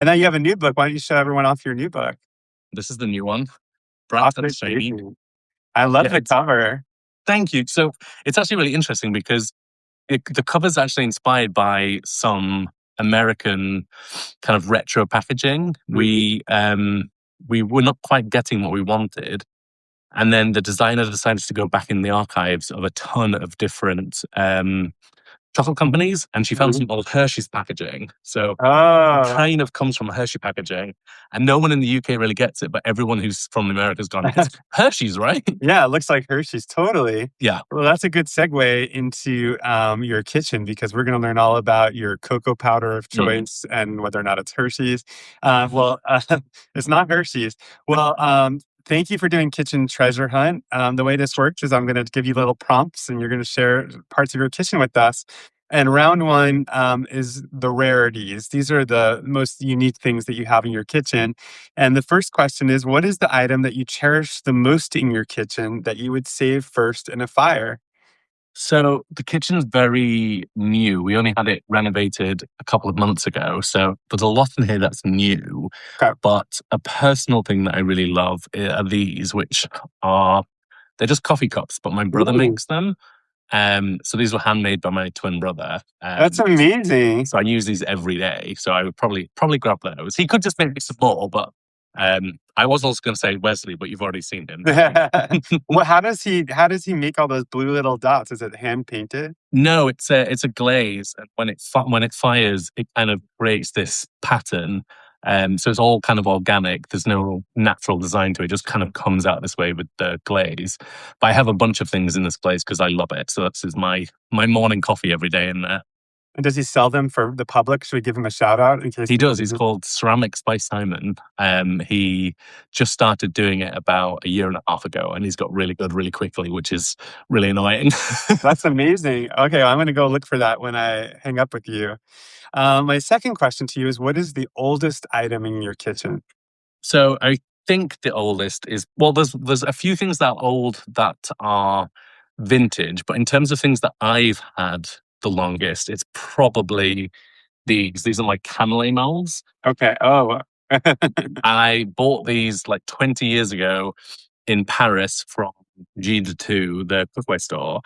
And now you have a new book. Why don't you show everyone off your new book? This is the new one, bright and Chocolate shiny. Baby. I love Yeah, the cover. thank you. So it's actually really interesting because the cover's actually inspired by some American kind of retro packaging. Mhm. We were not quite getting what we wanted, and then the designer decided to go back in the archives of a ton of different chocolate companies, and she found Mhm. some old Hershey's packaging. So it Oh, kind of comes from Hershey packaging, and no one in the UK really gets it, but everyone who's from America has gone, "It's Hershey's, right?" yeah, it looks like Hershey's, totally. Yeah. Well, that's a good segue into your kitchen because we're going to learn all about your cocoa powder of Mm. choice and whether or not it's Hershey's. It's not Hershey's. Well, thank you for doing Kitchen Treasure Hunt. The way this works is I'm going to give you little prompts and you're going to share parts of your kitchen with us. And round one is the rarities. These are the most unique things that you have in your kitchen. And the first question is, what is the item that you cherish the most in your kitchen that you would save first in a fire? So the kitchen's very new. We only had it renovated a couple of months ago. So there's a lot in here that's new. Okay. But a personal thing that I really love are these, which are, they're just coffee cups, but my brother Ooh, makes them. So these were handmade by my twin brother. that's amazing. So I use these every day. So I would probably grab those. He could just make me some more, but I was also going to say Wesley, but you've already seen him. Well, how does he make all those blue little dots? Is it hand painted? No, it's a glaze, and when it fires, it kind of creates this pattern. So it's all kind of organic. There's no natural design to it. It just kind of comes out this way with the glaze. But I have a bunch of things in this glaze because I love it. So that's is my morning coffee every day in there. And does he sell them for the public? Should we give him a shout out in case He people does. He's didn't? called Ceramics by Simon. He just started doing it about a year and a half ago, and he's got really good really quickly, which is really annoying. That's amazing. Okay, well, I'm going to go look for that when I hang up with you. My second question to you is, what is the oldest item in your kitchen? So I think the oldest is, well, there's a few things that are old that are vintage, but in terms of things that I've had the longest, it's probably these. These are like cannelé molds. Okay. Oh, I bought these like 20 years ago in Paris from G de 2, the cookware store.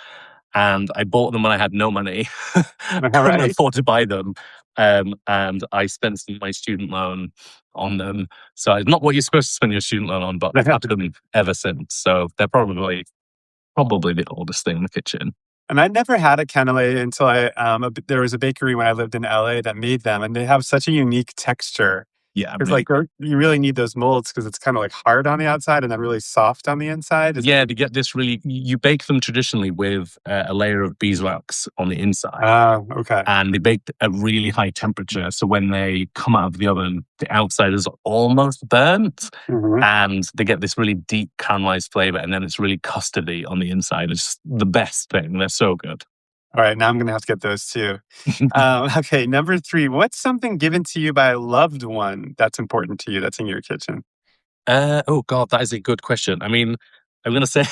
And I bought them when I had no money, all couldn't right. afford to buy them. And I spent some of my student loan on them. So it's not what you're supposed to spend your student loan on, but I've had them ever since. So they're probably the oldest thing in the kitchen. And I never had a cannelé until there was a bakery when I lived in LA that made them, and they have such a unique texture. Yeah, It's really. like you really need those molds because it's kind of like hard on the outside and then really soft on the inside. Is Yeah, to get this really, you bake them traditionally with a layer of beeswax on the inside. okay. And they bake at a really high temperature. So when they come out of the oven, the outside is almost burnt, Hmm. and they get this really deep caramelized flavor. And then it's really custardy on the inside. It's the best thing. They're so good. All right, now I'm gonna have to get those too. Okay, number three. What's something given to you by a loved one that's important to you that's in your kitchen? Oh God, that is a good question. I mean, I'm gonna say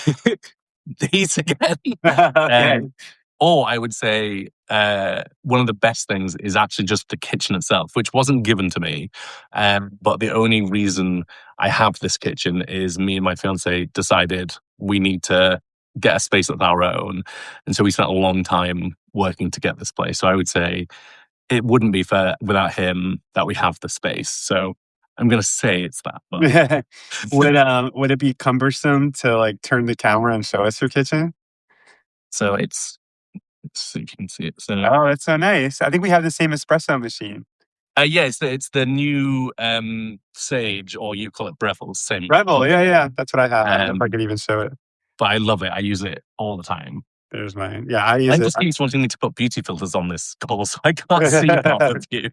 these again. Okay. Um, or I would say one of the best things is actually just the kitchen itself, which wasn't given to me. But the only reason I have this kitchen is me and my fiance decided we need to get a space of our own. And so we spent a long time working to get this place. So I would say it wouldn't be fair without him that we have the space. So I'm going to say it's that. But Would it be cumbersome to like turn the camera and show us your kitchen? so it's so you can see it. So Oh, that's so nice. I think we have the same espresso machine. yeah, it's the new Sage, or you call it Breville, same. Rebel, yeah, yeah, that's what I have. I don't know if I Um, could even show it. but I love it. I use it all the time. There's mine. Yeah, I use Len it. just keeps wanting me to put beauty filters on this call, so I can't see half of you.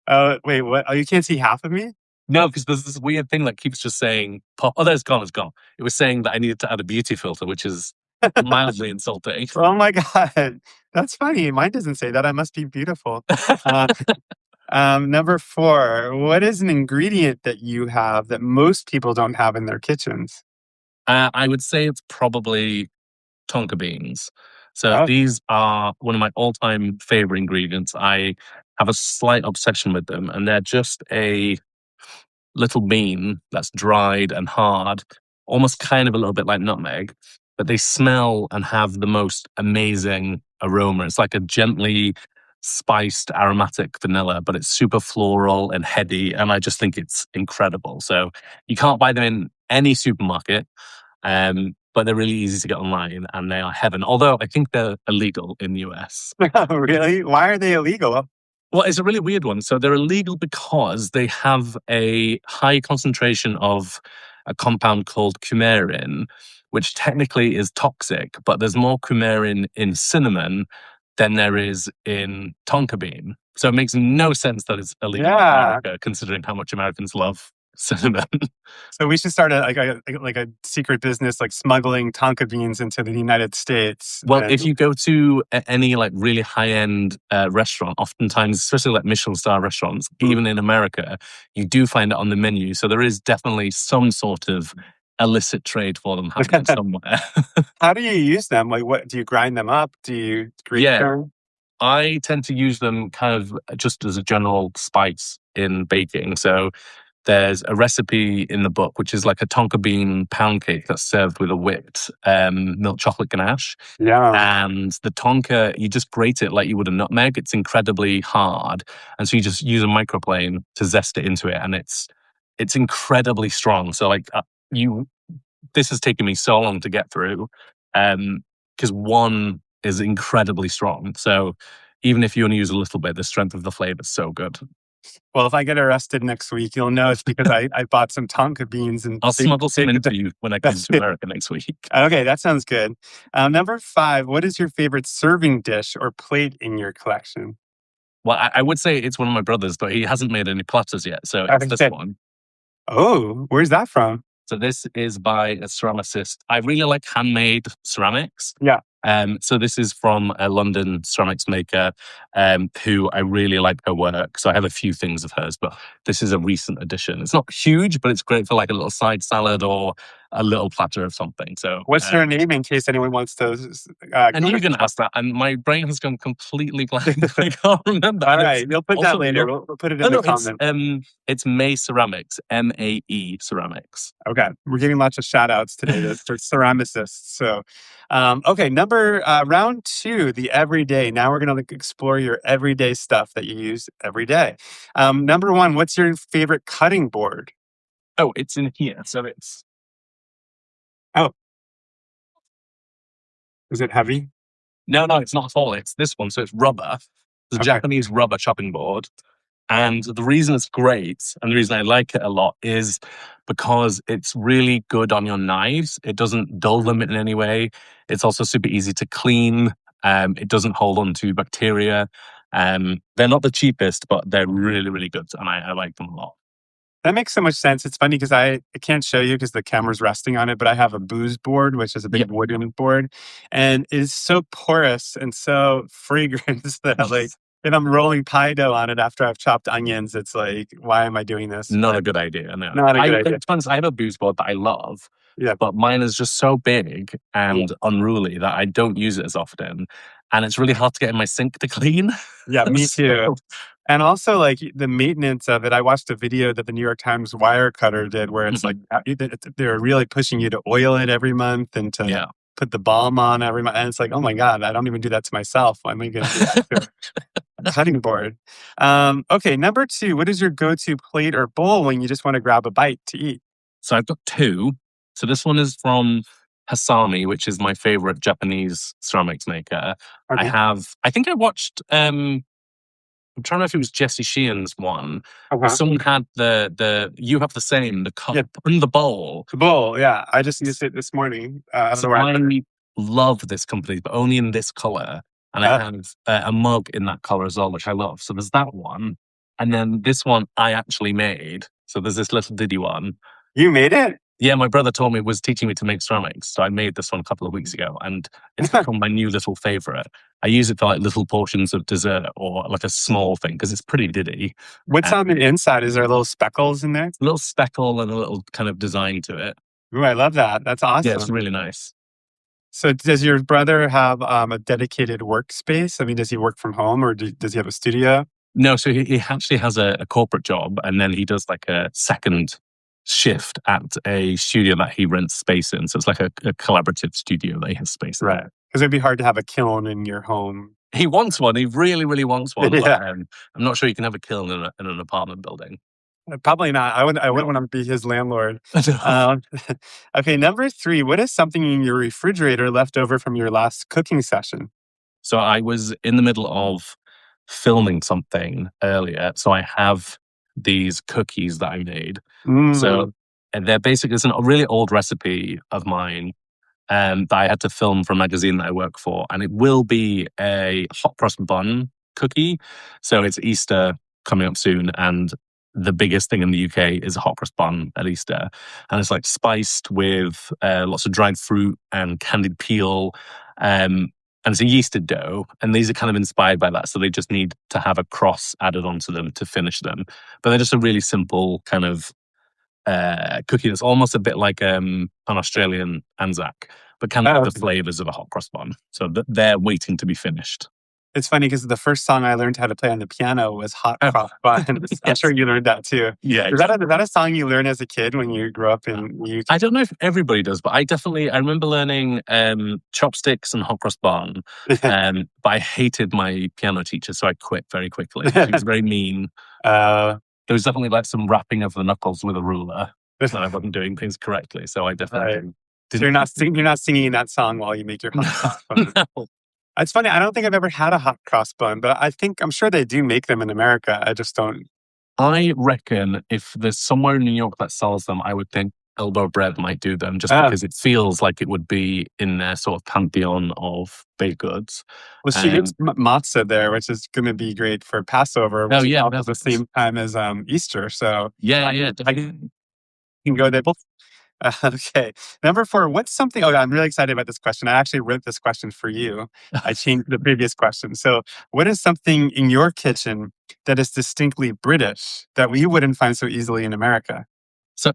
Oh, wait, what? Oh, you can't see half of me? No, because there's this weird thing that keeps just saying pop. Oh, there's gone. It's gone. It was saying that I needed to add a beauty filter, which is mildly insulting. Oh my God. That's funny. Mine doesn't say that. I must be beautiful. Uh, number four, what is an ingredient that you have that most people don't have in their kitchens? I would say it's probably tonka beans. So Oh, these are one of my all-time favorite ingredients. I have a slight obsession with them, and they're just a little bean that's dried and hard, almost kind of a little bit like nutmeg, but they smell and have the most amazing aroma. It's like a gently spiced aromatic vanilla, but it's super floral and heady. And I just think it's incredible. So you can't buy them in any supermarket, but they're really easy to get online and they are heaven. Although I think they're illegal in the US. Really? Why are they illegal? Well, it's a really weird one. So they're illegal because they have a high concentration of a compound called coumarin, which technically is toxic, but there's more coumarin in cinnamon than there is in tonka bean. So it makes no sense that it's illegal in Yeah. America, considering how much Americans love cinnamon. So we should start a secret business, like smuggling tonka beans into the United States. Well, And if you go to any like really high end restaurant, oftentimes, especially like Michelin star restaurants, even in America, you do find it on the menu. So there is definitely some sort of illicit trade for them happening somewhere. how do you use them? Like, what do you grind them up? Do you grate Yeah, them? I tend to use them kind of just as a general spice in baking. So there's a recipe in the book, which is like a tonka bean pound cake that's served with a whipped milk chocolate ganache. Yeah. And the tonka, you just grate it like you would a nutmeg. It's incredibly hard. And so you just use a microplane to zest it into it. And it's incredibly strong. So like this has taken me so long to get through. Because one is incredibly strong. So even if you only use a little bit, the strength of the flavor is so good. Well, if I get arrested next week, you'll know it's because I bought some tonka beans and I'll smuggle some in for you when I come that's to it. America next week. Okay, that sounds good. Number 5, what is your favorite serving dish or plate in your collection? Well, I would say it's one of my brothers, but he hasn't made any platters yet. So it's this Okay. one. Oh, where's that from? So this is by a ceramicist. I really like handmade ceramics. Yeah. So this is from a London ceramics maker who I really like her work. So I have a few things of hers, but this is a recent addition. It's not huge, but it's great for like a little side salad or a little platter of something. So What's her name in case anyone wants to? and you can ask that, and my brain has gone completely blank. I can't remember. All And right, we'll put that also later. not. We'll put it Oh in the no, comment. it's May Ceramics, MAE Ceramics. Okay, we're getting lots of shout outs today to ceramicists. So, okay, round 2, the everyday. Now we're going to explore your everyday stuff that you use every day. Number 1, what's your favorite cutting board? Oh, it's in here. So it's Oh, is it heavy? no, it's not at all. It's this one. So it's rubber. It's a Okay. Japanese rubber chopping board. And the reason it's great and the reason I like it a lot is because it's really good on your knives. It doesn't dull them in any way. It's also super easy to clean. It doesn't hold on to bacteria. They're not the cheapest, but they're really, really good. And I like them a lot. That makes so much sense. It's funny because I can't show you because the camera's resting on it, but I have a booze board, which is a Yeah. big wooden board, and it is so porous and so fragrant that like if I'm rolling pie dough on it after I've chopped onions, it's like, why am I doing this? Not But a good idea. No. not a good idea. It's fun. I have a booze board that I love, Yeah. but mine is just so big Yeah. and unruly that I don't use it as often. And it's really hard to get in my sink to clean. Yeah, me too. So, And also, like the maintenance of it. I watched a video that the New York Times wire cutter did, where it's like they're really pushing you to oil it every month and to yeah. put the balm on every month. And it's like, oh my god, I don't even do that to myself. Why am I going to do that to a cutting board? Okay, number 2. What is your go-to plate or bowl when you just want to grab a bite to eat? So I've got two. So this one is from Hasami, which is my favorite Japanese ceramics maker. Okay. I think I watched I'm trying to know if it was Jesse Sheehan's one. Uh-huh. Someone had you have the same, the cup Yeah. and the bowl. The bowl, yeah. I just used it this morning. I don't know So where I put it. I love this company, but only in this color. And I Uh, have a mug in that color as well, which I love. So there's that one. And then this one I actually made. So there's this little diddy one. you made it? Yeah, my brother told me was teaching me to make ceramics. So I made this one a couple of weeks ago and it's become my new little favorite. I use it for like little portions of dessert or like a small thing because it's pretty diddy. What's on the inside? Is there little speckles in there? A little speckle and a little kind of design to it. Ooh, I love that. That's Yeah, it's awesome. really nice. So does your brother have a dedicated workspace? I mean, does he work from home or does he have a studio? No, so he actually has a corporate job, and then he does like a second shift at a studio that he rents space in. So it's like a collaborative studio that he has space in. Right. Because it'd be hard to have a kiln in your home. He wants one. He really, really wants one, but Yeah. I'm not sure you can have a kiln in an apartment building. Probably not. I wouldn't No. want to be his landlord. Um, okay, number three. What is something in your refrigerator left over from your last cooking session? So I was in the middle of filming something earlier. So I have these cookies that I made. Mm. So and they're basically it's a really old recipe of mine that I had to film for a magazine that I work for, and it will be a hot cross bun cookie. So it's Easter coming up soon, and the biggest thing in the UK is a hot cross bun at Easter, and it's like spiced with lots of dried fruit and candied peel. And it's a yeasted dough, and these are kind of inspired by that. So they just need to have a cross added onto them to finish them. But they're just a really simple kind of cookie that's almost a bit like an Australian Anzac, but kind of Oh, the flavors of a hot cross bun. So they're waiting to be finished. it's funny because the first song I learned how to play on the piano was Hot Oh, Cross Buns. I'm sure yes. you learned that too. Yeah, Is exactly. that a song you learned as a kid when you grew up in the I UK? don't know if everybody does, but I remember learning chopsticks and hot cross bun. But I hated my piano teacher, so I quit very quickly. He was very mean. uh, There was definitely like some rapping of the knuckles with a ruler that I wasn't doing things correctly. So I right. definitely So didn't. you're not singing that song while you make your hot No, cross bun. no. It's funny. I don't think I've ever had a hot cross bun, but I'm sure they do make them in America. I just don't. I reckon if there's somewhere in New York that sells them, I would think Elbow Bread might do them just Oh, because it feels like it would be in their sort of pantheon of baked goods. well, she makes Um, matzah there, which is going to be great for Passover, oh which is yeah, also no, the same time as Easter. So yeah, I yeah. can go there. Okay. Number four, what's something? Oh, I'm really excited about this question. I actually wrote this question for you. I changed the previous question. So, what is something in your kitchen that is distinctly British that we wouldn't find so easily in America? So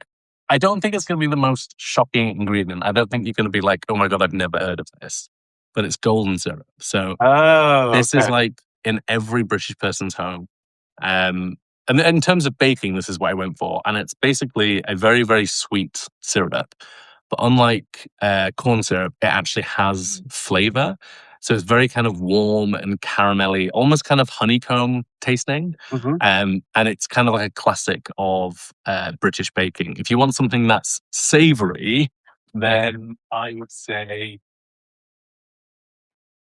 I don't think it's going to be the most shocking ingredient. I don't think you're going to be like, oh my God, I've never heard of this. But it's golden syrup. So Oh, this is okay. like in every British person's home. Um, and in terms of baking, this is what I went for. And it's basically a very, very sweet syrup. But unlike corn syrup, it actually has flavor. So it's very kind of warm and caramelly, almost kind of honeycomb tasting. Hmm. And it's kind of like a classic of British baking. If you want something that's savory, then I would say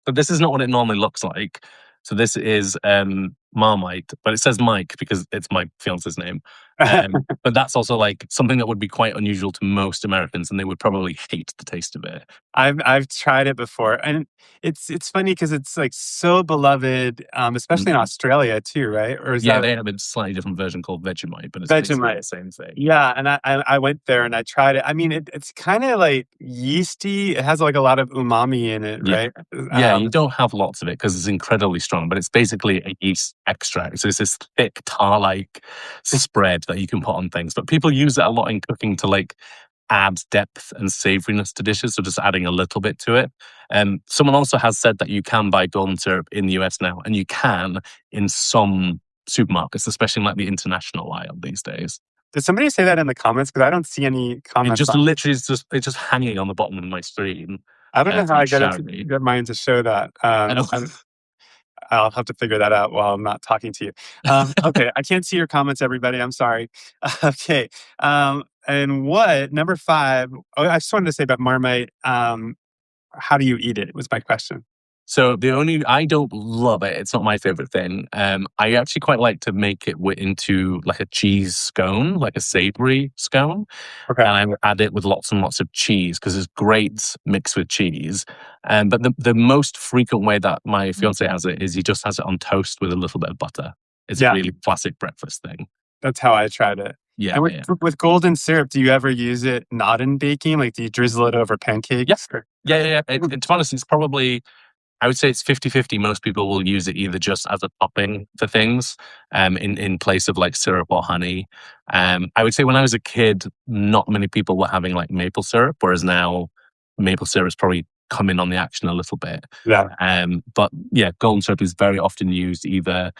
but this is not what it normally looks like. So this is Marmite, but it says Mike because it's my fiance's name. But that's also like something that would be quite unusual to most Americans, and they would probably hate the taste of it. I've tried it before, and it's funny because it's like so beloved, especially in Mm. Australia too, right? Or is Yeah, that they have a slightly different version called Vegemite, but it's basically the Vegemite? same thing. Yeah, and I went there and I tried it. I mean, it's kind of like yeasty. It has like a lot of umami in it, Yeah. right? Yeah, you don't have lots of it because it's incredibly strong, but it's basically a yeast extract. So it's this thick tar-like spread that you can put on things. But people use it a lot in cooking to like add depth and savoriness to dishes. So just adding a little bit to it. Someone also has said that you can buy golden syrup in the US now, and you can in some supermarkets, especially in like the international aisle these days. Did somebody say that in the comments? Because I don't see any It comments just on. literally is just it's just hanging on the bottom of my screen I don't know how from I got it to charity. get mine to show that. I'll have to figure that out while I'm not talking to you. Okay, I can't see your comments, everybody. I'm sorry. Okay, and what number five? Oh, I just wanted to say about Marmite. How do you eat it? Was my question. So the only I don't love it. It's not my favorite thing. I actually quite like to make it into like a cheese scone, like a savory scone, Okay. and I would add it with lots and lots of cheese because it's great mixed with cheese. But the most frequent way that my fiance has it is he just has it on toast with a little bit of butter. It's a Yeah, really classic breakfast thing. that's how I tried it. Yeah, And yeah, with golden syrup, do you ever use it not in baking? Like, do you drizzle it over yeah, pancakes? Or- yeah, yeah. To be honest, it's probably I would say it's 50-50. Most people will use it either just as a topping for things, in place of like syrup or honey. I would say when I was a kid, not many people were having like maple syrup, whereas now maple syrup has probably come in on the action a little bit. Yeah. But yeah, golden syrup is very often used either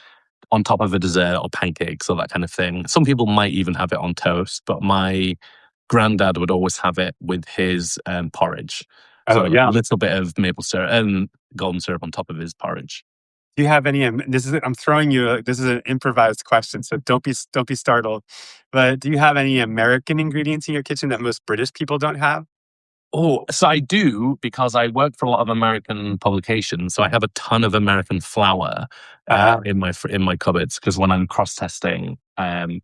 on top of a dessert or pancakes or that kind of thing. Some people might even have it on toast, but my granddad would always have it with his porridge. Oh, So a yeah. little bit of maple syrup and golden syrup on top of his porridge. Do you have any? This is I'm throwing you. This is an improvised question, so don't be startled. But do you have any American ingredients in your kitchen that most British people don't have? Oh, so I do because I work for a lot of American publications. So I have a ton of American flour Ah, in my cupboards because when I'm cross testing, an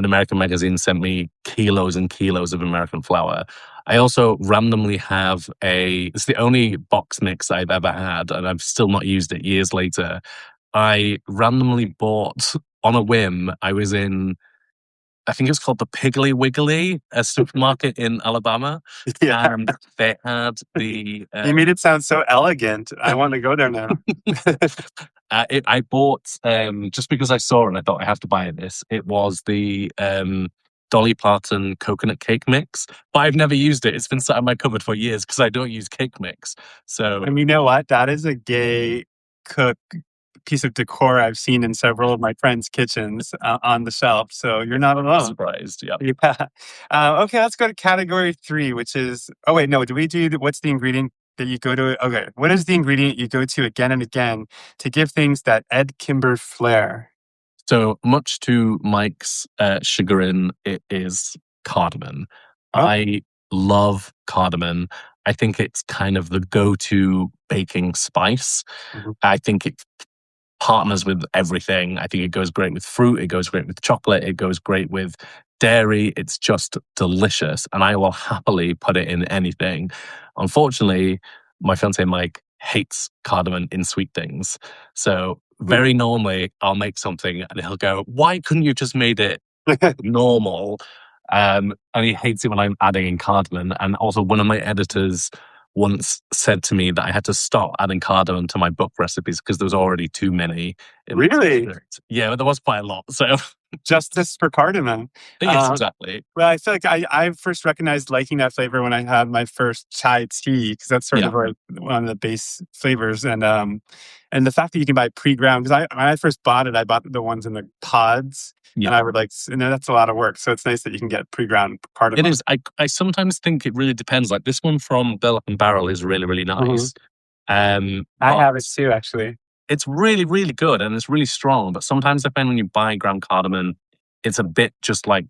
American magazine sent me kilos and kilos of American flour. I also randomly have a. It's the only box mix I've ever had, and I've still not used it years later. I randomly bought on a whim. I was in I think it was called the Piggly Wiggly, a supermarket in Alabama, yeah. and they had the. You made it sound so elegant. I want to go there now. I bought just because I saw it and I thought I have to buy this. It was the Dolly Parton coconut cake mix, but I've never used it. It's been sat in my cupboard for years because I don't use cake mix. So And you know what? That is a gay cook piece of decor I've seen in several of my friends' kitchens on the shelf. So you're not alone. surprised, yeah. Yeah. Okay, let's go to category three, which is. Oh wait, no. Do we do? What's the ingredient that you go to? Okay, what is the ingredient you go to again and again to give things that Ed Kimber flair? So much to Mike's chagrin, it is cardamom. Oh, I love cardamom. I think it's kind of the go-to baking spice. mhm. I think it partners with everything. I think it goes great with fruit. It goes great with chocolate. It goes great with dairy. It's just delicious. And I will happily put it in anything. Unfortunately, my fiance Mike hates cardamom in sweet things. So Hmm. very normally I'll make something and he'll go, why couldn't you just made it normal? And he hates it when I'm adding in cardamom. And also one of my editors once said to me that I had to stop adding cardamom to my book recipes because there was already too many. Really? Yeah, there was quite a lot. So Justice for cardamom. yes, exactly. Well, I feel like I first recognized liking that flavor when I had my first chai tea because that's sort Yeah, of like one of the base flavors, and the fact that you can buy pre-ground because I when I first bought it, I bought the ones in the pods, yeah. and I would like, and that's a lot of work. So it's nice that you can get pre-ground It cardamom. is. I sometimes think it really depends. Like this one from Bell and Barrel is really, really Mhm. nice. I But have it too, actually. it's really, really good and it's really strong. But sometimes I find when you buy ground cardamom, it's a bit just like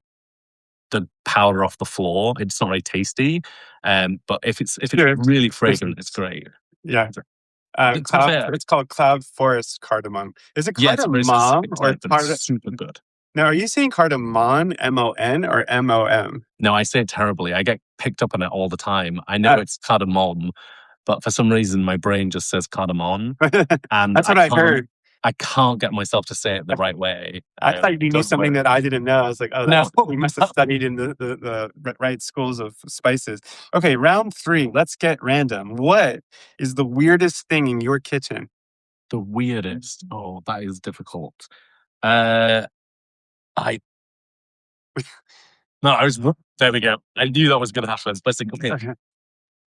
the powder off the floor. It's not very tasty. But if it's Sure. really fragrant, it's great. Yeah. To be fair, It's called cloud forest cardamom. Is it yeah, it's a very cardamom specific or type, and it's card? super good. Now, are you saying cardamom, MON, or MOM? No, I say it terribly. I get picked up on it all the time. I know it's cardamom, but for some reason my brain just says cardamom, and That's what I heard. I can't get myself to say it the right way. I thought you It knew doesn't something work. that I didn't know. I was like, oh, No, that's we must have studied in the right schools of spices. Okay, round three. Let's get random. What is the weirdest thing in your kitchen? the weirdest. Oh, that is difficult. Uh, I no, I was there. We go. I knew that was going to happen. Wesley, come here. Okay.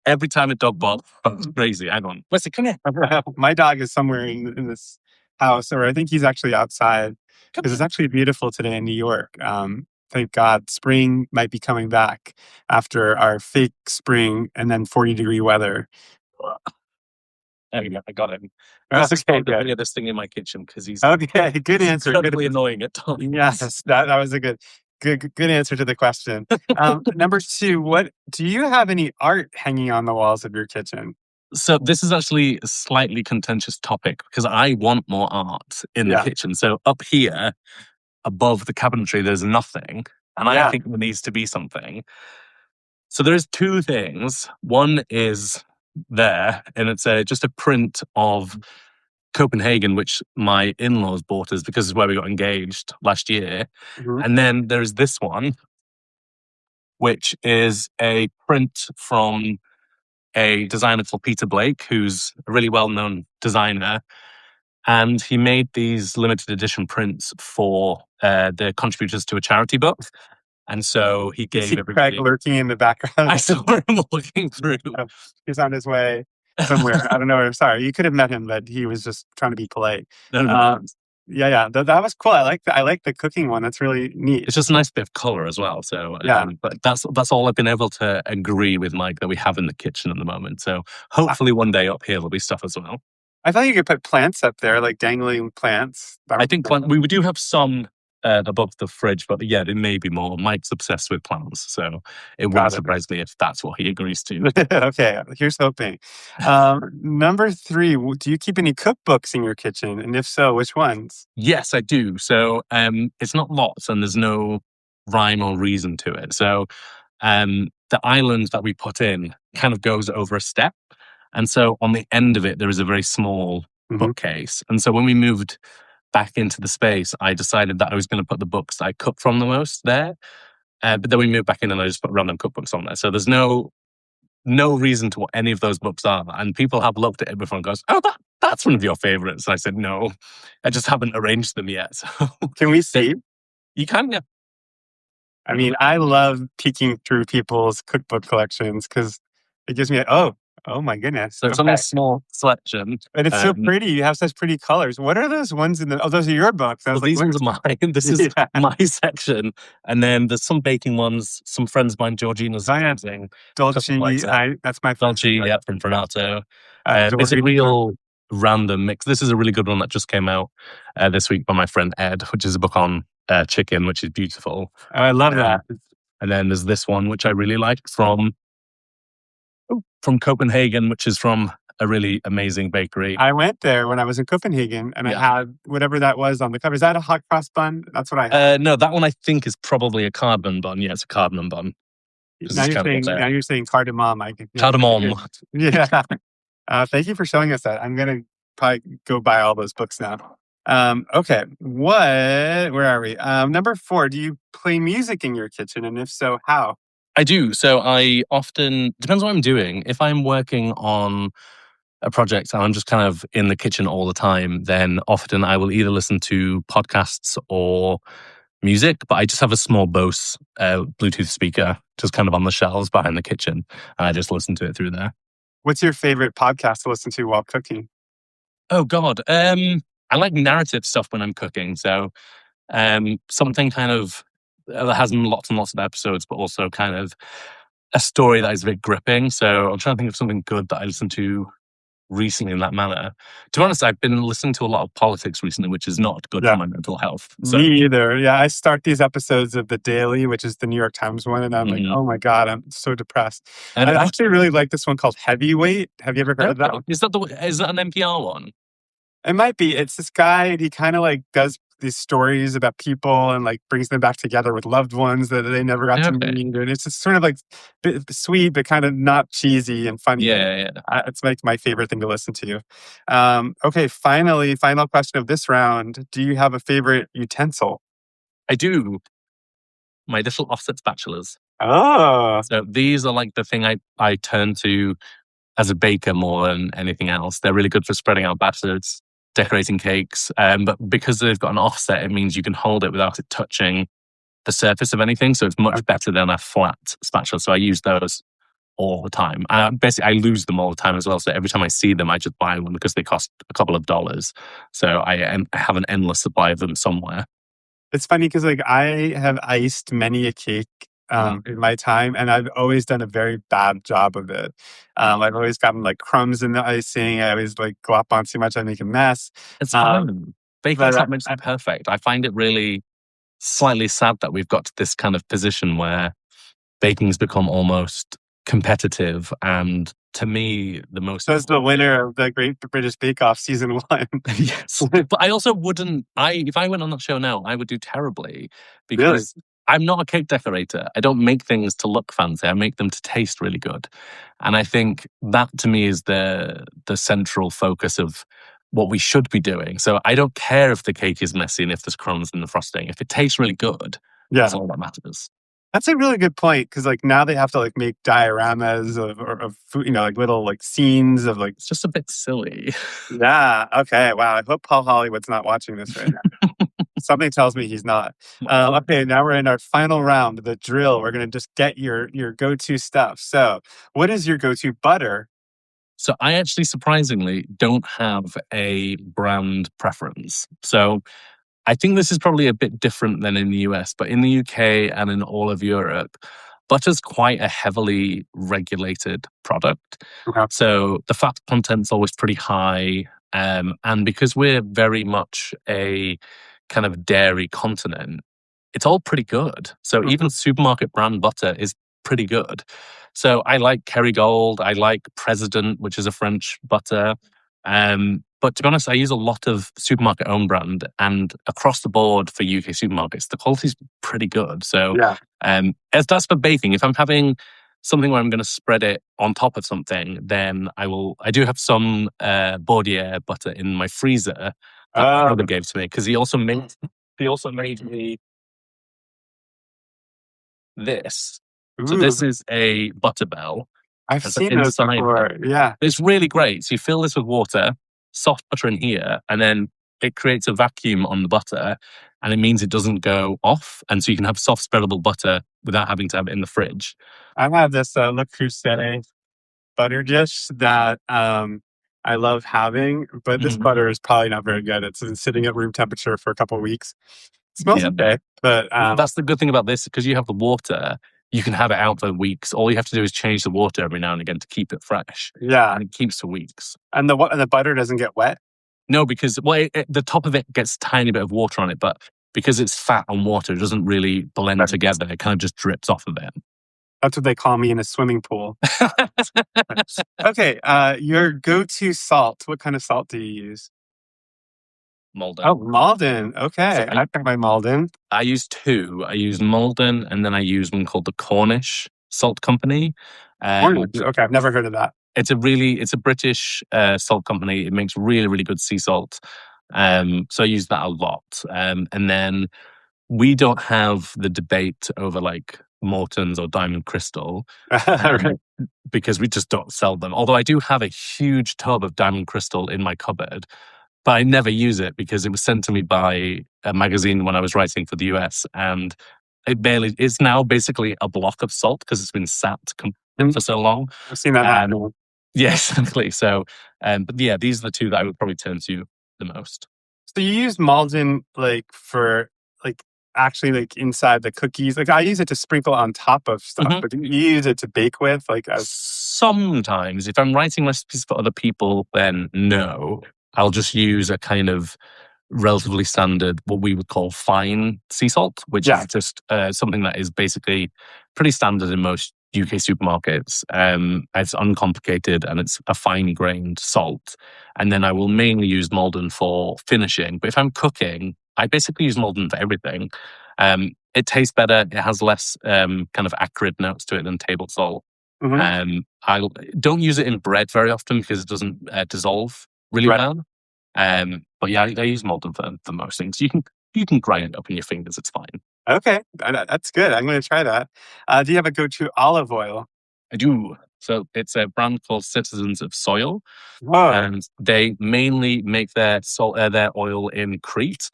Every time a dog barks, that's crazy. Hang on, Wesley, come here. My dog is somewhere in this house, or I think he's actually outside Come because it's here. actually beautiful today in New York. Thank God, spring might be coming back after our fake spring and then 40-degree weather. There we go. I got him. This is Okay, called the good. weirdest thing in my kitchen because Okay, good he's answer. Good. incredibly annoying at times. Yes, that was a good answer to the question. Number two, what do you have any art hanging on the walls of your kitchen? So this is actually a slightly contentious topic because I want more art in the Yeah, kitchen. So up here above the cabinetry, there's nothing, and I yeah. think there needs to be something. So there's two things. One is there, and it's just a print of Copenhagen, which my in-laws bought us because it's where we got engaged last year. Mhm. And then there's this one, which is a print from a designer called Peter Blake, who's a really well-known designer. And he made these limited edition prints for the contributors to a charity book. And so he You gave see Craig everybody. lurking in the I background. saw him looking through. Oh, he's on his way somewhere. I don't know. Sorry, you could have met him, but he was just trying to be polite. No, no Uh, offense. Yeah, yeah. That was cool. I like the cooking one. That's really neat. It's just a nice bit of color as well. So, Yeah. but that's all I've been able to agree with Mike that we have in the kitchen at the moment. So I, hopefully one day up here there'll be stuff as well. I thought you could put plants up there, like dangling plants. That I would be think cool. we do have some above the fridge, but yeah, there may be more. Mike's obsessed with plants, so it wouldn't Got it. surprise me if that's what he agrees to. Okay, here's hoping. Number three, do you keep any cookbooks in your kitchen? And if so, which ones? Yes, I do. So it's not lots, and there's no rhyme or reason to it. So the island that we put in kind of goes over a step. And so on the end of it, there is a very small Hmm. bookcase. And so when we moved back into the space, I decided that I was going to put the books that I cook from the most there. But then we moved back in and I just put random cookbooks on there. So there's no reason to what any of those books are. And people have looked at it before and goes, oh, that's one of your favorites. And I said, no, I just haven't arranged them yet. So Can we that see? you can, yeah. I mean, I love peeking through people's cookbook collections because it gives me oh my goodness. So it's only a Okay. small selection. And it's so Um, pretty. You have such pretty colors. What are those ones in the, oh, those are your books. I So was like, these ones where's, are mine. This is yeah. my section. And then there's some baking ones. Some friends of mine, Georgina's Oh, yeah. using a couple of Dolce, likes it. that's my Dolce, favorite. yeah, from Fernato. It's a Dory. real random mix. This is a really good one that just came out this week by my friend Ed, which is a book on chicken, which is beautiful. I love Um, that. and then there's this one, which I really like from Copenhagen, which is from a really amazing bakery. I went there when I was in Copenhagen and I Yeah. had whatever that was on the cover. Is that a hot cross bun? That's what I had. No, that one I think is probably a cardamom bun. Yeah, it's a cardamom bun. This is kind of what's Now there. you're saying cardamom. I can, yeah. Cardamom. Yeah. Thank you for showing us that. I'm gonna probably go buy all those books now. Okay. Where are we? Number four, do you play music in your kitchen? And if so, how? I do. So I often, depends what I'm doing. If I'm working on a project and I'm just kind of in the kitchen all the time, then often I will either listen to podcasts or music, but I just have a small Bose Bluetooth speaker just kind of on the shelves behind the kitchen. And I just listen to it through there. What's your favorite podcast to listen to while cooking? Oh God. I like narrative stuff when I'm cooking. So something kind of that has lots and lots of episodes, but also kind of a story that is a bit gripping. So I'm trying to think of something good that I listened to recently in that manner. To be honest, I've been listening to a lot of politics recently, which is not good for Yeah. my mental health. So Me either. Yeah, I start these episodes of The Daily, which is the New York Times one, and I'm like, mhm. oh my God, I'm so depressed. And I actually really like this one called Heavyweight. Have you ever heard of that? is that an NPR one? It might be. It's this guy, and he kind of like does these stories about people and like brings them back together with loved ones that they never got to Okay. meet. And it's just sort of like sweet, but kind of not cheesy and funny. Yeah, yeah. It's like my favorite thing to listen to. Okay, final question of this round. Do you have a favorite utensil? I do. My little offset spatulas. Oh, So these are like the thing I turn to as a baker more than anything else. They're really good for spreading out batters, decorating cakes. But because they've got an offset, it means you can hold it without it touching the surface of anything. So it's much better than a flat spatula. So I use those all the time. Basically, I lose them all the time as well. So every time I see them, I just buy one because they cost a couple of dollars. So I have an endless supply of them somewhere. it's funny because like I have iced many a cake in my time, and I've always done a very bad job of it. I've always gotten like crumbs in the icing. I always like glop on too much. I make a mess. It's Um, fine. Baking's but not meant to be perfect. I find it really slightly sad that we've got to this kind of position where baking's become almost competitive. And to me, the most that's the winner of the Great British Bake Off season one. yes, but I also wouldn't. If I went on that show now, I would do terribly Really? because I'm not a cake decorator. I don't make things to look fancy. I make them to taste really good, and I think that to me is the central focus of what we should be doing. So I don't care if the cake is messy and if there's crumbs in the frosting. If it tastes really good, Yeah. that's all that matters. That's a really good point because like now they have to like make dioramas of food, like little like scenes of like. It's just a bit silly. Yeah. Okay. Wow. I hope Paul Hollywood's not watching this right now. Something tells me he's not. Okay. Now we're in our final round, the drill. We're gonna just get your go-to stuff. So, what is your go-to butter? So I actually surprisingly don't have a brand preference. So I think this is probably a bit different than in the US, but in the UK and in all of Europe, butter's quite a heavily regulated product. Okay. So the fat content's always pretty high. And because we're very much a kind of dairy continent, it's all pretty good. So Mhm. even supermarket brand butter is pretty good. So I like Kerrygold. I like President, which is a French butter. But to be honest, I use a lot of supermarket own brand, and across the board for UK supermarkets, the quality's pretty good. So Yeah. as that's for baking, if I'm having something where I'm going to spread it on top of something, then I will. I do have some Bordier butter in my freezer that my brother Um, gave to me because he also made me this. So ooh, this is a butterbell. I've And so seen those inside it, before. Yeah. it's really great. So you fill this with water, soft butter in here, and then it creates a vacuum on the butter, and it means it doesn't go off. And so you can have soft spreadable butter without having to have it in the fridge. I have this Le Creuset butter dish that I love having, but this Mhm. butter is probably not very good. It's been sitting at room temperature for a couple of weeks. It smells Yeah. okay, but That's the good thing about this because you have the water, you can have it out for weeks. All you have to do is change the water every now and again to keep it fresh, yeah, and it keeps for weeks. and the butter doesn't get wet. No, because the top of it gets a tiny bit of water on it, but because it's fat and water, it doesn't really blend Right. together. It kind of just drips off of it. That's what they call me in a swimming pool. Okay, your go-to salt. What kind of salt do you use? Oh, Malden. Malden. So Okay, I've got my Malden. I use two. I use Malden, and then I use one called the Cornish Salt Company. Orange. Okay, I've never heard of that. It's a British salt company. It makes really really good sea salt. So I use that a lot. And then we don't have the debate over like Morton's or Diamond Crystal. Right. Because we just don't sell them. Although I do have a huge tub of Diamond Crystal in my cupboard, but I never use it because it was sent to me by a magazine when I was writing for the US, and it's now basically a block of salt because it's been sat Mm, for so long. I've seen that And happen. yes, exactly. So, but yeah, these are the two that I would probably turn to the most. So you use Malden like for like actually like inside the cookies. Like I use it to sprinkle on top of stuff, Mhm. but do you use it to bake with like as Sometimes, if I'm writing recipes for other people, then no, I'll just use a kind of relatively standard, what we would call fine sea salt, which yeah. is just something that is basically pretty standard in most UK supermarkets. It's uncomplicated and it's a fine grained salt. And then I will mainly use Malden for finishing. But if I'm cooking, I basically use Malden for everything. It tastes better. It has less kind of acrid notes to it than table salt. Hmm. I don't use it in bread very often because it doesn't dissolve really Right. well. But yeah, I use Malden for most things. You can grind it up in your fingers. It's fine. Okay. That's good. I'm going to try that. Do you have a go-to olive oil? I do. So it's a brand called Citizens of Soil, Whoa. and they mainly make their oil in Crete,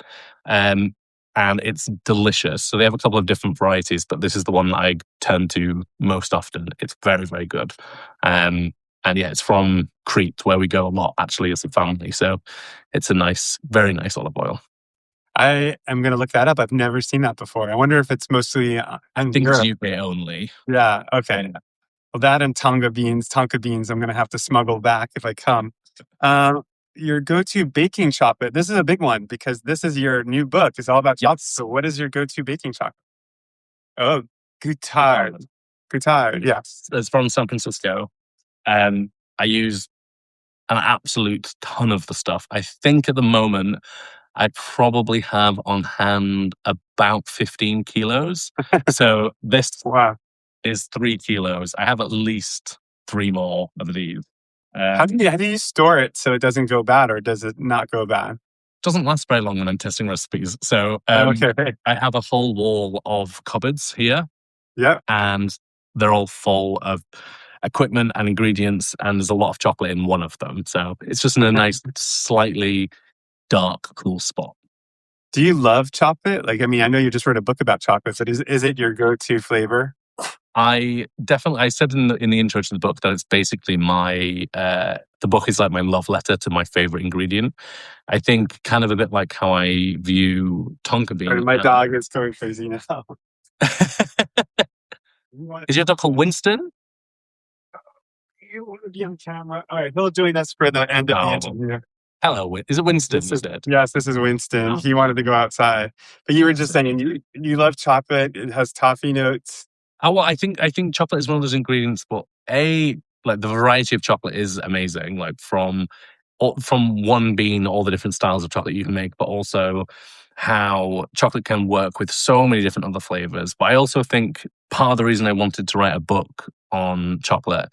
um, and it's delicious. So they have a couple of different varieties, but this is the one that I turn to most often. It's very very good, and yeah, it's from Crete where we go a lot actually as a family. So it's a nice, very nice olive oil. I am going to look that up. I've never seen that before. I wonder if it's mostly I in think it's Europe. UK only. Yeah. Okay. Well, that and tonka beans, I'm going to have to smuggle back if I come. Um, your go-to baking chocolate. This is a big one because this is your new book. It's all about chocolate. So, Yes. what is your go-to baking chocolate? Oh, Goutard. Goutard. Yes. It's from San Francisco. I use an absolute ton of the stuff. I think at the moment I probably have on hand about 15 kilos. So this Wow. is 3 kilos. I have at least three more of these. How do you store it so it doesn't go bad, or does it not go bad? Doesn't last very long when I'm testing recipes. So Okay. I have a whole wall of cupboards here, Yep. and they're all full of equipment and ingredients, and there's a lot of chocolate in one of them. So it's just in a nice, slightly dark, cool spot. Do you love chocolate? Like, I mean, I know you just wrote a book about chocolate, but is it your go-to flavor? I said in the intro to the book that it's basically the book is like my love letter to my favorite ingredient. I think kind of a bit like how I view tonka Sorry, bean. my dog is going crazy now. You want Is your dog called Winston? you want to be on camera? All right, he'll join us for the end of the Oh, interview. hello. Is it Winston? This You is said. yes, this is Winston. Oh, He wanted to go outside, but you were just saying you love chocolate. It has toffee notes. well, I think chocolate is one of those ingredients, but like the variety of chocolate is amazing. Like from one bean, all the different styles of chocolate you can make, but also how chocolate can work with so many different other flavors. But I also think part of the reason I wanted to write a book on chocolate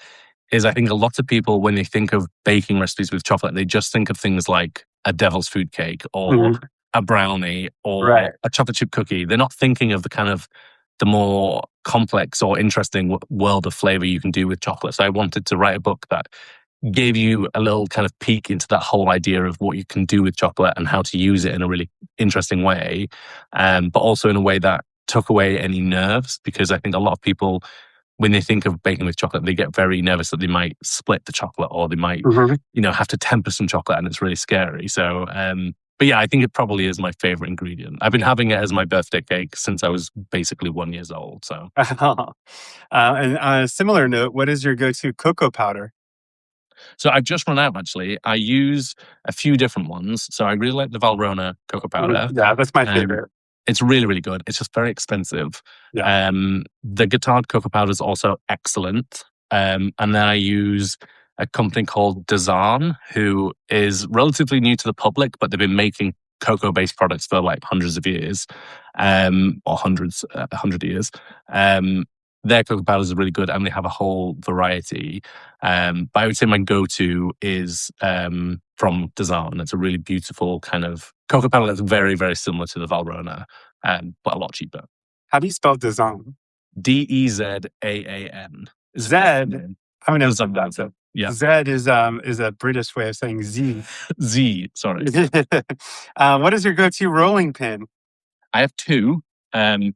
is I think a lot of people, when they think of baking recipes with chocolate, they just think of things like a devil's food cake or Mhm. a brownie Right. or a chocolate chip cookie. They're not thinking of the kind of the more complex or interesting world of flavor you can do with chocolate. So I wanted to write a book that gave you a little kind of peek into that whole idea of what you can do with chocolate and how to use it in a really interesting way, but also in a way that took away any nerves. Because I think a lot of people, when they think of baking with chocolate, they get very nervous that they might split the chocolate or they might, Mhm. have to temper some chocolate, and it's really scary. So, but yeah, I think it probably is my favorite ingredient. I've been having it as my birthday cake since I was basically 1 year old. So. And on a similar note, what is your go-to cocoa powder? So I've just run out actually. I use a few different ones. So I really like the Valrhona cocoa Mhm. powder. Yeah, that's my Um, favorite. it's really, really good. It's just very expensive. Yeah. The Guittard cocoa powder is also excellent. And then I use a company called Dazan, who is relatively new to the public, but they've been making cocoa-based products for like hundreds of years, or hundreds, 100 years. Um, their cocoa powders are really good, and they have a whole variety. But I would say my go-to is from Dazan. It's a really beautiful kind of cocoa powder that's very, very similar to the Valrhona, but a lot cheaper. How do you spell design? Dezaan is a Zed. name. I don't know if Dazan. that's it. Yeah. Zed is a British way of saying Z. Z, sorry. What is your go-to rolling pin? I have two. A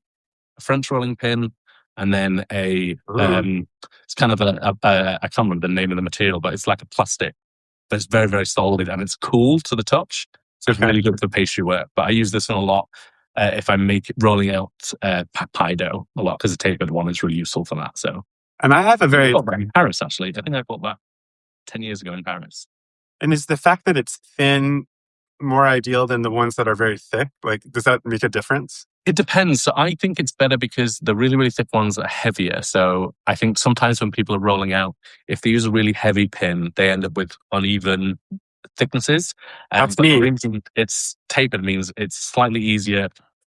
French rolling pin and then Ooh, it's kind of I can't remember the name of the material, but it's like a plastic but it's very, very solid and it's cool to the touch. So it's okay. really good for pastry work. But I use this one a lot if I'm rolling out pie dough a lot because the tapered one is really useful for that. So And I have a I very, got that in Paris actually. I think I bought that 10 years ago in Paris. and is the fact that it's thin more ideal than the ones that are very thick? Like, does that make a difference? It depends. So I think it's better because the really, really thick ones are heavier. So I think sometimes when people are rolling out, if they use a really heavy pin, they end up with uneven thicknesses. That's But the me. reason it's tapered means it's slightly easier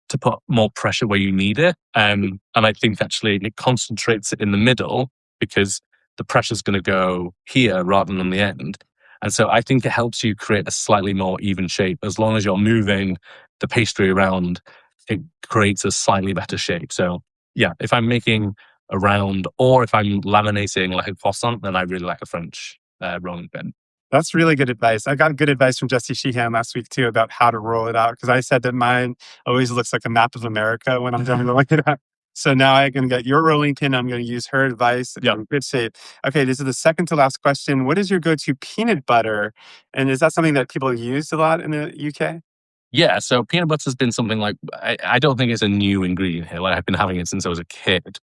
to put more pressure where you need it. And I think actually it concentrates it in the middle because the pressure is going to go here rather than the end. And so I think it helps you create a slightly more even shape. As long as you're moving the pastry around, it creates a slightly better shape. So yeah, if I'm making a round or if I'm laminating like a croissant, then I really like a French rolling pin. That's really good advice. I got good advice from Jesse Sheehan last week too about how to roll it out because I said that mine always looks like a map of America when I'm done rolling it out. So now I can get your rolling pin. I'm going to use her advice. Yeah. In good shape. Okay, this is the second to last question. What is your go-to peanut butter? And is that something that people use a lot in the UK? Yeah, so peanut butter has been something like I don't think it's a new ingredient here. Like I've been having it since I was a kid.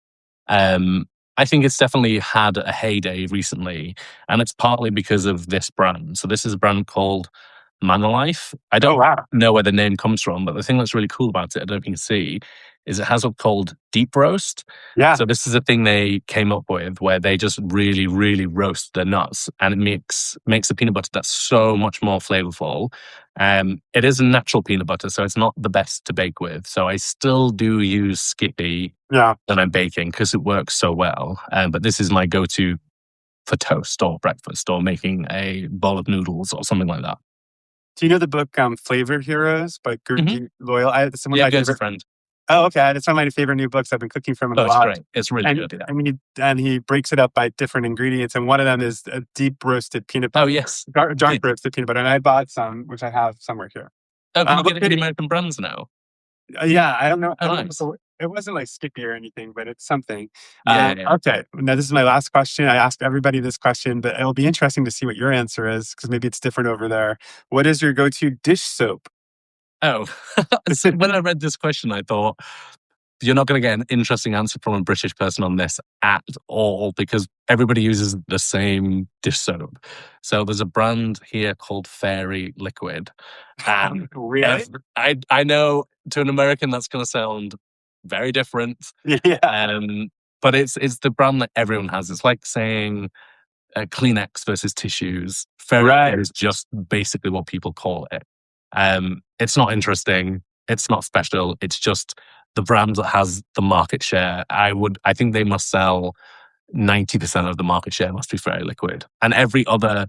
Um, I think it's definitely had a heyday recently, and it's partly because of this brand. So this is a brand called Manolife. I Oh don't wow. know where the name comes from, but the thing that's really cool about it, I don't know if you can see, is it has what's called deep roast. Yeah. So this is a thing they came up with where they just really, really roast the nuts, and it makes the peanut butter that's so much more flavorful. It is a natural peanut butter, so it's not the best to bake with. So I still do use Skippy Yeah. when I'm baking because it works so well. But this is my go-to for toast or breakfast or making a bowl of noodles or something like that. Do you know the book Flavor Heroes by Hmm. Gurjit Loyal? It's one of Yeah, my Gert's a favorite. friend. Oh, okay. It's one of my favorite new books. I've been cooking from it a Oh, it's lot. great. It's really And good. Yeah. I mean, he breaks it up by different ingredients, and one of them is a deep roasted peanut Oh, butter, yes. dark roasted peanut butter. And I bought some, which I have somewhere here. Oh, can you get it from the Okay. American brands now? Yeah, I don't know. Oh, nice. It wasn't like Skippy or anything, but it's something. Yeah, yeah. Okay, now this is my last question. I ask everybody this question, but it'll be interesting to see what your answer is because maybe it's different over there. What is your go-to dish soap? Oh, so when I read this question, I thought you're not going to get an interesting answer from a British person on this at all because everybody uses the same dish soap. So there's a brand here called Fairy Liquid. And Really? I know to an American that's going to sound very different. Yeah. Um, but it's the brand that everyone has. It's like saying Kleenex versus tissues. Fairy Right. Liquid is just basically what people call it. It's not interesting. It's not special. It's just the brand that has the market share. I think they must sell 90% of the market share must be Fairy Liquid. And every other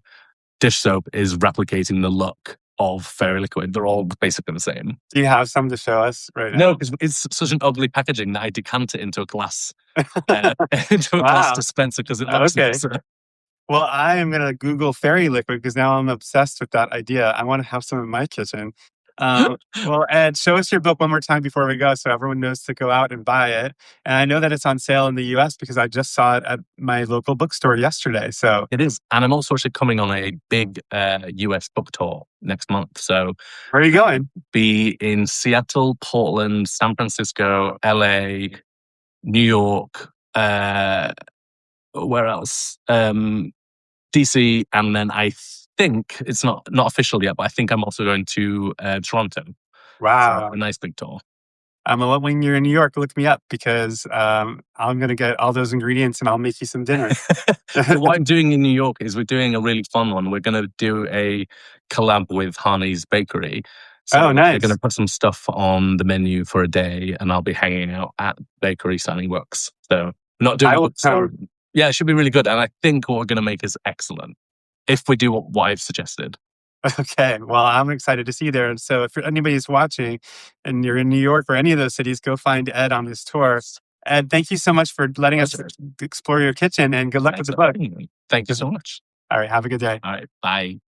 dish soap is replicating the look of Fairy Liquid. They're all basically the same. Do you have some to show us right No, now? because it's such an ugly packaging that I decant it into a glass, uh, into a glass Wow. dispenser because it looks Okay. nicer. Well, I am gonna Google fairy liquid because now I'm obsessed with that idea. I want to have some in my kitchen. Well, Ed, show us your book one more time before we go, so everyone knows to go out and buy it. And I know that it's on sale in the U.S. because I just saw it at my local bookstore yesterday. So, It is. And I'm also actually coming on a big US book tour next month. So where are you going? be in Seattle, Portland, San Francisco, LA, New York, where else? DC, and then I think it's not official yet, but I think I'm also going to Toronto. So a Wow. nice big tour. When you're in New York, look me up because I'm gonna get all those ingredients and I'll make you some dinner. Well, what I'm doing in New York is we're doing a really fun one. We're going to do a collab with Harney's Bakery. Oh, So they're going nice. to put some stuff on the menu for a day, and I'll be hanging out at bakery signing books. So we're not doing I a will bookstore. come. Yeah, it should be really good. And I think what we're going to make is excellent if we do what I've suggested. Okay, well, I'm excited to see you there. And so, if anybody's watching and you're in New York or any of those cities, go find Ed on his tour. Ed, thank you so much for letting us explore your kitchen and good luck with Thanks the for book. having me. Thank you so much. All right, have a good day. All right. Bye.